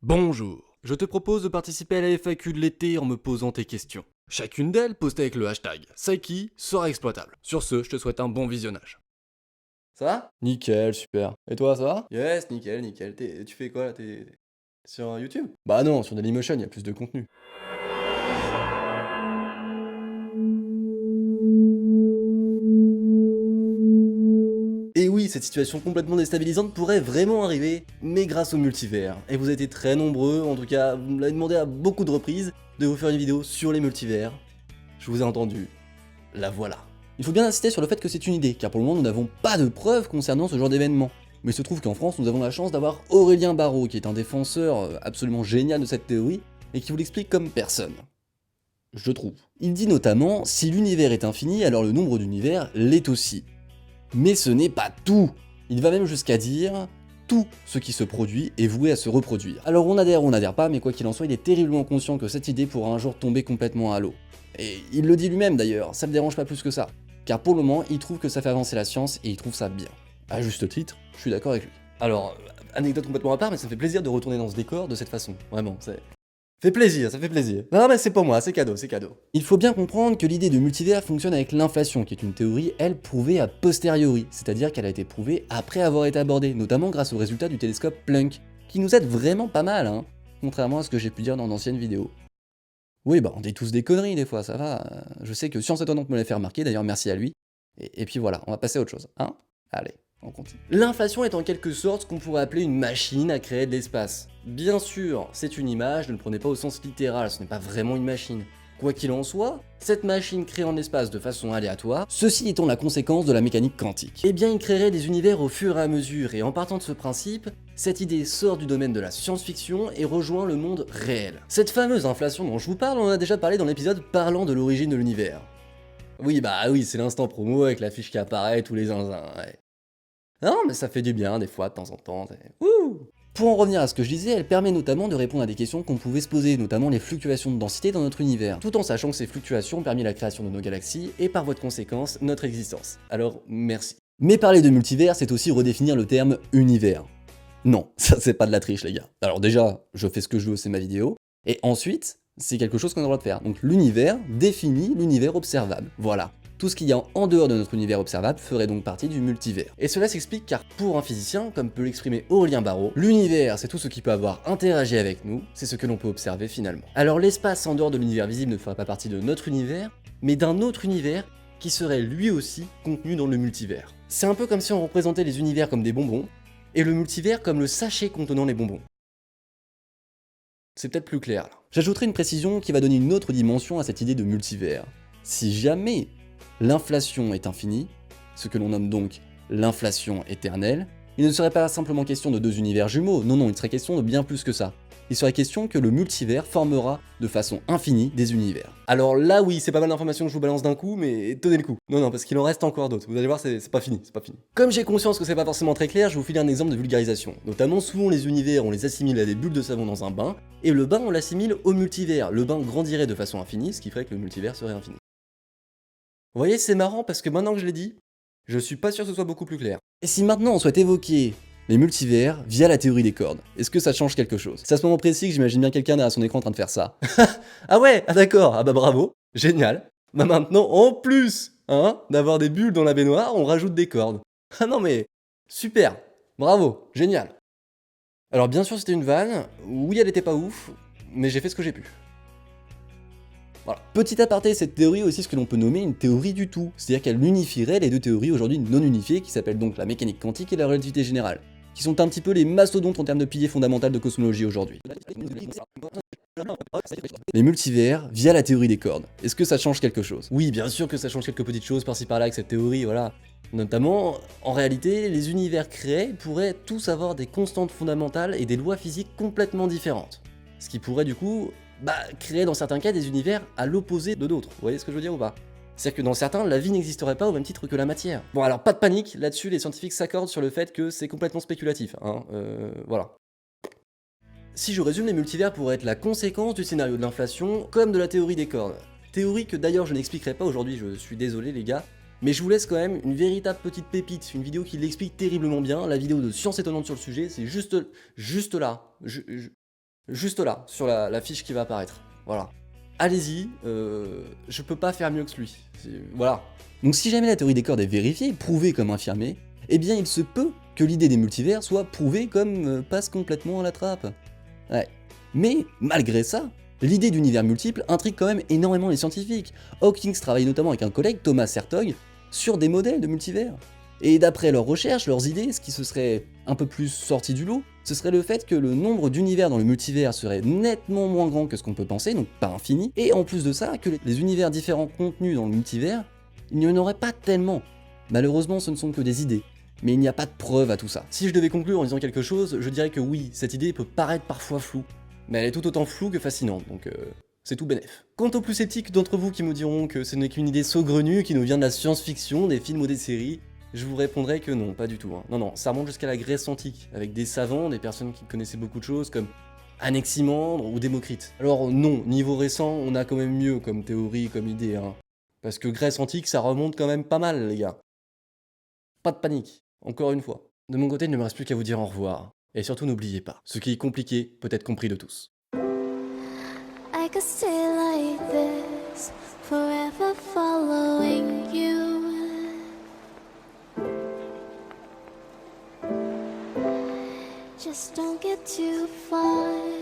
Bonjour, je te propose de participer à la FAQ de l'été en me posant tes questions. Chacune d'elles postée avec le hashtag Saiki sera exploitable. Sur ce, je te souhaite un bon visionnage. Ça va? Nickel, super. Et toi, ça va? Yes, nickel, nickel. Tu fais quoi là? T'es sur YouTube? Bah non, sur Dailymotion, il y a plus de contenu. Et oui, cette situation complètement déstabilisante pourrait vraiment arriver, mais grâce au multivers. Et vous avez été très nombreux, en tout cas, vous me l'avez demandé à beaucoup de reprises, de vous faire une vidéo sur les multivers. Je vous ai entendu. La voilà. Il faut bien insister sur le fait que c'est une idée, car pour le moment nous n'avons pas de preuves concernant ce genre d'événement. Mais il se trouve qu'en France nous avons la chance d'avoir Aurélien Barraud, qui est un défenseur absolument génial de cette théorie, et qui vous l'explique comme personne. Je trouve. Il dit notamment, si l'univers est infini, alors le nombre d'univers l'est aussi. Mais ce n'est pas tout. Il va même jusqu'à dire, tout ce qui se produit est voué à se reproduire. Alors on adhère ou on n'adhère pas, mais quoi qu'il en soit, il est terriblement conscient que cette idée pourra un jour tomber complètement à l'eau. Et il le dit lui-même d'ailleurs, ça le dérange pas plus que ça. Car pour le moment, il trouve que ça fait avancer la science et il trouve ça bien. À juste titre, je suis d'accord avec lui. Alors, anecdote complètement à part, mais ça me fait plaisir de retourner dans ce décor de cette façon. Vraiment, c'est... Fait plaisir, ça fait plaisir. Non mais c'est pour moi, c'est cadeau, c'est cadeau. Il faut bien comprendre que l'idée de multivers fonctionne avec l'inflation, qui est une théorie, elle, prouvée a posteriori, c'est-à-dire qu'elle a été prouvée après avoir été abordée, notamment grâce aux résultats du télescope Planck, qui nous aide vraiment pas mal, hein, contrairement à ce que j'ai pu dire dans d'anciennes vidéos. Oui, bah on dit tous des conneries des fois, ça va. Je sais que Science Étonnante me l'a fait remarquer, d'ailleurs merci à lui. Et puis voilà, on va passer à autre chose, hein. Allez, on continue. L'inflation est en quelque sorte ce qu'on pourrait appeler une machine à créer de l'espace. Bien sûr, c'est une image, ne le prenez pas au sens littéral, ce n'est pas vraiment une machine. Quoi qu'il en soit, cette machine crée en espace de façon aléatoire, ceci étant la conséquence de la mécanique quantique. Eh bien, il créerait des univers au fur et à mesure, et en partant de ce principe, cette idée sort du domaine de la science-fiction et rejoint le monde réel. Cette fameuse inflation dont je vous parle, on en a déjà parlé dans l'épisode parlant de l'origine de l'univers. Oui, bah oui, c'est l'instant promo avec la fiche qui apparaît, tous les zinzins, ouais. Non, mais ça fait du bien des fois, de temps en temps. Wouh! Pour en revenir à ce que je disais, elle permet notamment de répondre à des questions qu'on pouvait se poser, notamment les fluctuations de densité dans notre univers, tout en sachant que ces fluctuations ont permis la création de nos galaxies et par voie de conséquence, notre existence. Alors, merci. Mais parler de multivers, c'est aussi redéfinir le terme univers. Non, ça c'est pas de la triche les gars. Alors déjà, je fais ce que je veux, c'est ma vidéo, et ensuite, c'est quelque chose qu'on a le droit de faire. Donc l'univers définit l'univers observable. Voilà. Tout ce qu'il y a en dehors de notre univers observable ferait donc partie du multivers. Et cela s'explique car pour un physicien, comme peut l'exprimer Aurélien Barraud, l'univers c'est tout ce qui peut avoir interagi avec nous, c'est ce que l'on peut observer finalement. Alors l'espace en dehors de l'univers visible ne ferait pas partie de notre univers, mais d'un autre univers qui serait lui aussi contenu dans le multivers. C'est un peu comme si on représentait les univers comme des bonbons, et le multivers comme le sachet contenant les bonbons. C'est peut-être plus clair là. J'ajouterai une précision qui va donner une autre dimension à cette idée de multivers. Si jamais l'inflation est infinie, ce que l'on nomme donc l'inflation éternelle, il ne serait pas simplement question de deux univers jumeaux, non, il serait question de bien plus que ça. Il serait question que le multivers formera de façon infinie des univers. Alors là oui, c'est pas mal d'informations que je vous balance d'un coup, mais tenez le coup. Non, parce qu'il en reste encore d'autres, vous allez voir, c'est pas fini, c'est pas fini. Comme j'ai conscience que c'est pas forcément très clair, je vais vous filer un exemple de vulgarisation. Notamment, souvent les univers, on les assimile à des bulles de savon dans un bain, et le bain on l'assimile au multivers. Le bain grandirait de façon infinie, ce qui ferait que le multivers serait infini. Vous voyez, c'est marrant parce que maintenant que je l'ai dit, je suis pas sûr que ce soit beaucoup plus clair. Et si maintenant on souhaite évoquer les multivers via la théorie des cordes, est-ce que ça change quelque chose? C'est à ce moment précis que j'imagine bien quelqu'un derrière son écran en train de faire ça. Ah ouais, ah d'accord, ah bah bravo, génial. Bah maintenant, en plus, hein, d'avoir des bulles dans la baignoire, on rajoute des cordes. Ah non mais, super, bravo, génial. Alors bien sûr c'était une vanne, oui elle était pas ouf, mais j'ai fait ce que j'ai pu. Voilà. Petit aparté, cette théorie est aussi ce que l'on peut nommer une théorie du tout, c'est-à-dire qu'elle unifierait les deux théories aujourd'hui non unifiées qui s'appellent donc la mécanique quantique et la relativité générale, qui sont un petit peu les mastodontes en termes de piliers fondamentaux de cosmologie aujourd'hui. Les multivers via la théorie des cordes, est-ce que ça change quelque chose? Oui, bien sûr que ça change quelques petites choses par-ci par-là avec cette théorie, voilà. Notamment, en réalité, les univers créés pourraient tous avoir des constantes fondamentales et des lois physiques complètement différentes. Ce qui pourrait du coup créer dans certains cas des univers à l'opposé de d'autres. Vous voyez ce que je veux dire ou pas? C'est-à-dire que dans certains, la vie n'existerait pas au même titre que la matière. Bon alors pas de panique, là-dessus les scientifiques s'accordent sur le fait que c'est complètement spéculatif, hein, voilà. Si je résume, les multivers pourraient être la conséquence du scénario de l'inflation, comme de la théorie des cordes. Théorie que d'ailleurs je n'expliquerai pas aujourd'hui, je suis désolé les gars, mais je vous laisse quand même une véritable petite pépite, une vidéo qui l'explique terriblement bien, la vidéo de Science Étonnante sur le sujet, c'est juste là. Juste là, sur la fiche qui va apparaître. Voilà. Allez-y, je peux pas faire mieux que lui. Voilà. Donc si jamais la théorie des cordes est vérifiée, prouvée comme infirmée, eh bien il se peut que l'idée des multivers soit prouvée comme passe complètement à la trappe. Ouais. Mais malgré ça, l'idée d'univers multiples intrigue quand même énormément les scientifiques. Hawking travaille notamment avec un collègue, Thomas Sertog, sur des modèles de multivers. Et d'après leurs recherches, leurs idées, ce qui se serait un peu plus sorti du lot, ce serait le fait que le nombre d'univers dans le multivers serait nettement moins grand que ce qu'on peut penser, donc pas infini, et en plus de ça, que les univers différents contenus dans le multivers, il n'y en aurait pas tellement. Malheureusement, ce ne sont que des idées, mais il n'y a pas de preuve à tout ça. Si je devais conclure en disant quelque chose, je dirais que oui, cette idée peut paraître parfois floue, mais elle est tout autant floue que fascinante, donc c'est tout bénef. Quant aux plus sceptiques d'entre vous qui me diront que ce n'est qu'une idée saugrenue qui nous vient de la science-fiction, des films ou des séries, je vous répondrai que non, pas du tout. Non, non, ça remonte jusqu'à la Grèce antique, avec des savants, des personnes qui connaissaient beaucoup de choses, comme Anaximandre ou Démocrite. Alors non, niveau récent, on a quand même mieux comme théorie, comme idée, hein. Parce que Grèce antique, ça remonte quand même pas mal, les gars. Pas de panique, encore une fois. De mon côté, il ne me reste plus qu'à vous dire au revoir. Et surtout, n'oubliez pas, ce qui est compliqué peut être compris de tous. I could stay like this, forever following you. Just don't get too far.